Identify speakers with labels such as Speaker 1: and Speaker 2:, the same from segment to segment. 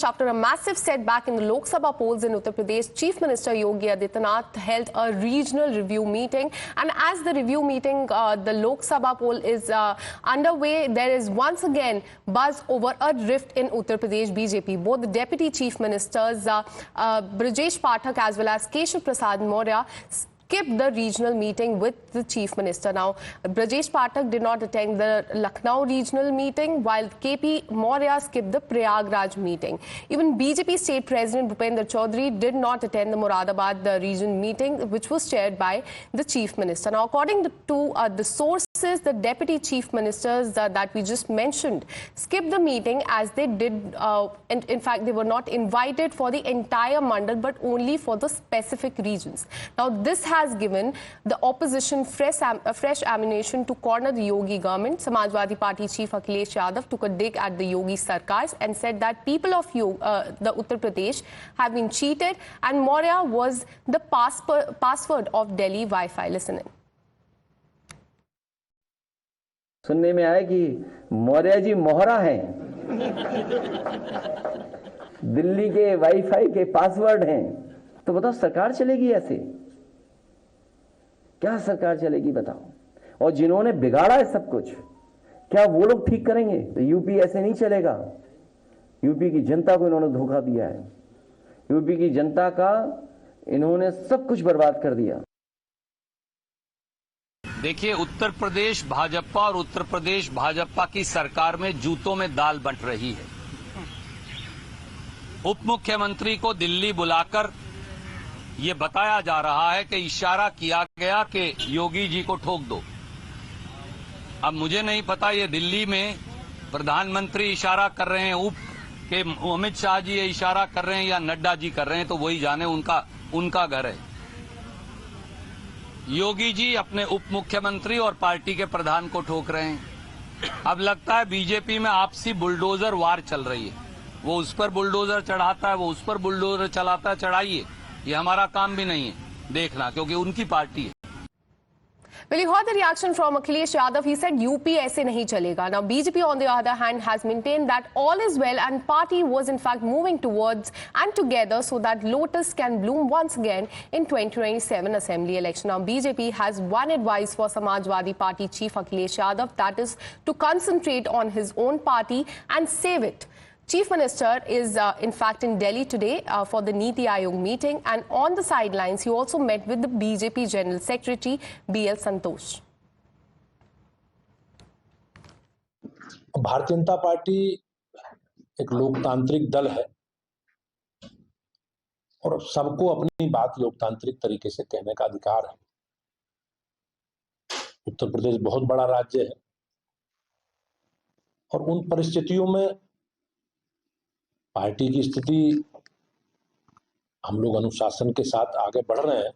Speaker 1: After a massive setback in the Lok Sabha polls in Uttar Pradesh, Chief Minister Yogi Adityanath held a regional review meeting. And as the review meeting, the Lok Sabha poll is underway, there is once again buzz over a rift in Uttar Pradesh BJP. Both the Deputy Chief Ministers, Brajesh Pathak as well as Keshav Prasad Maurya, skipped the regional meeting with the Chief Minister. Now, Brajesh Pathak did not attend the Lucknow regional meeting, while KP Maurya skipped the Prayagraj meeting. Even BJP State President Bhupender Chaudhary did not attend the Moradabad region meeting, which was chaired by the Chief Minister. Now, according to the sources, the Deputy Chief Ministers that we just mentioned skipped the meeting as they did, and in fact, they were not invited for the entire mandal, but only for the specific regions. Now, this has given the opposition fresh ammunition to corner the Yogi government. Samajwadi Party Chief Akhilesh Yadav took a dig at the Yogi Sarkars and said that people of the Uttar Pradesh have been cheated, and Maurya was the password of Delhi Wi-Fi. Listen in.
Speaker 2: सुनने में आया कि मौर्य जी मोहरा हैं, दिल्ली के wifi के password हैं, तो बताओ सरकार चलेगी ऐसे? क्या सरकार चलेगी बताओ? और जिन्होंने बिगाड़ा है सब कुछ, क्या वो लोग ठीक करेंगे? तो यूपी ऐसे नहीं चलेगा। यूपी की जनता को इन्होंने धोखा दिया है। यूपी की जनता का इन्होंने सब कुछ बर्बाद कर दिया।
Speaker 3: देखिए, उत्तर प्रदेश भाजपा और उत्तर प्रदेश भाजपा की सरकार में जूतों में दाल बंट रही है। उप मुख्यमंत्री को दिल्ली बुलाकर ये बताया जा रहा है कि इशारा किया गया कि योगी जी को ठोक दो। अब मुझे नहीं पता ये दिल्ली में प्रधानमंत्री इशारा कर रहे हैं, के अमित शाह जी ये इशारा कर रहे हैं या नड्डा जी कर रहे हैं, तो वही जाने, उनका घर है। योगी जी अपने उप मुख्यमंत्री और पार्टी के प्रधान को ठोक रहे हैं। अब लगता है बीजेपी में आपसी बुलडोजर वार चल रही है। वो उस पर बुलडोजर चढ़ाता है, वो उस पर बुलडोजर चलाता है। चढ़ाइए, ये हमारा काम भी नहीं है देखना, क्योंकि उनकी पार्टी है।
Speaker 1: Well, you heard the reaction from Akhilesh Yadav. He said UP ऐसे नहीं चलेगा. Now, BJP on the other hand has maintained that all is well and party was in fact moving towards and together so that lotus can bloom once again in 2027 assembly election. Now, BJP has one advice for Samajwadi Party Chief Akhilesh Yadav, that is to concentrate on his own party and save it. Chief Minister is in fact in Delhi today for the Niti Aayog meeting, and on the sidelines he also met with the BJP General Secretary BL Santosh.
Speaker 4: Bharatiya Janata party एक लोकतांत्रिक दल है और सबको अपनी बात लोकतांत्रिक तरीके से कहने का अधिकार है। उत्तर प्रदेश बहुत बड़ा राज्य है और उन परिस्थितियों में पार्टी की स्थिति, हम लोग अनुशासन के साथ आगे बढ़ रहे हैं,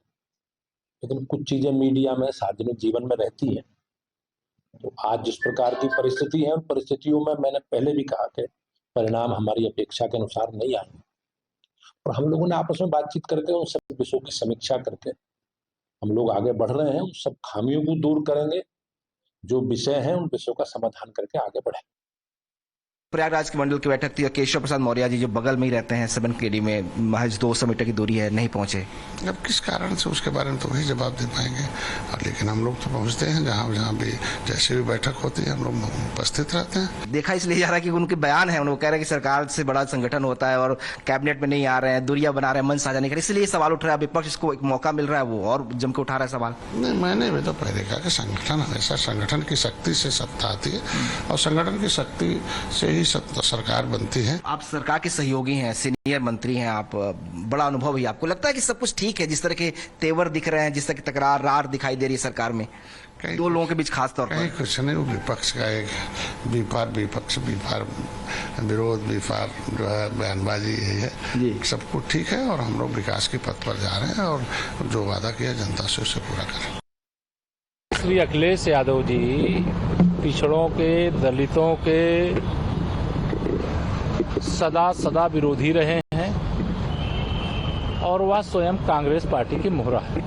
Speaker 4: लेकिन कुछ चीजें मीडिया में, सार्वजनिक जीवन में रहती हैं। तो आज जिस प्रकार की परिस्थिति है, उन परिस्थितियों में मैंने पहले भी कहा कि परिणाम हमारी अपेक्षा के अनुसार नहीं आए, और हम लोगों ने आपस में बातचीत करके उन सब विषयों की समीक्षा करके हम लोग आगे बढ़ रहे हैं। उन सब खामियों को दूर करेंगे, जो विषय हैं उन विषयों का समाधान करके आगे बढ़ेंगे।
Speaker 5: प्रयागराज के मंडल की बैठक थी, केशव प्रसाद मौर्य जी जो बगल में ही रहते हैं 7 केडी में, महज 200 मीटर की दूरी है, नहीं पहुंचे।
Speaker 6: अब किस कारण से, उसके बारे में तो वही जवाब दे पाएंगे, लेकिन हम लोग तो पहुंचते हैं जहां भी जैसे भी बैठक होती है हम लोग उपस्थित रहते हैं।
Speaker 5: देखा इसलिए जा रहा है कि उनके बयान है, उन्होंने कह रहे हैं कि सरकार से बड़ा संगठन होता है और कैबिनेट में नहीं आ रहे हैं, दूरियां बना रहे हैं, मन साझा नहीं कर, इसलिए सवाल उठ रहा है। विपक्ष इसको एक मौका मिल रहा है, वो और जम के उठा रहा है सवाल।
Speaker 6: नहीं, मैंने भी तो पहले कहा कि संगठन हमेशा संगठन की शक्ति से सत्ता आती है और संगठन की शक्ति से ही सरकार बनती है।
Speaker 5: आप सरकार के सहयोगी हैं, सीनियर मंत्री हैं, आप बड़ा अनुभव है, आपको लगता है कि सब कुछ ठीक है? जिस तरह के तेवर दिख रहे हैं, जिस तरह की तकरार रार दिखाई दे रही है सरकार में दो लोगों के बीच, खास तौर पर
Speaker 6: कुछ नहीं, वो विपक्ष का एक विपक्ष विरोध जो है बयानबाजी यही है। सब कुछ ठीक है और हम लोग विकास के पथ पर जा रहे हैं और जो वादा किया जनता से उसे पूरा करें।
Speaker 7: श्री अखिलेश यादव जी पिछड़ों के, दलितों के सदा विरोधी रहे हैं और वह स्वयं कांग्रेस पार्टी की मोहरा है।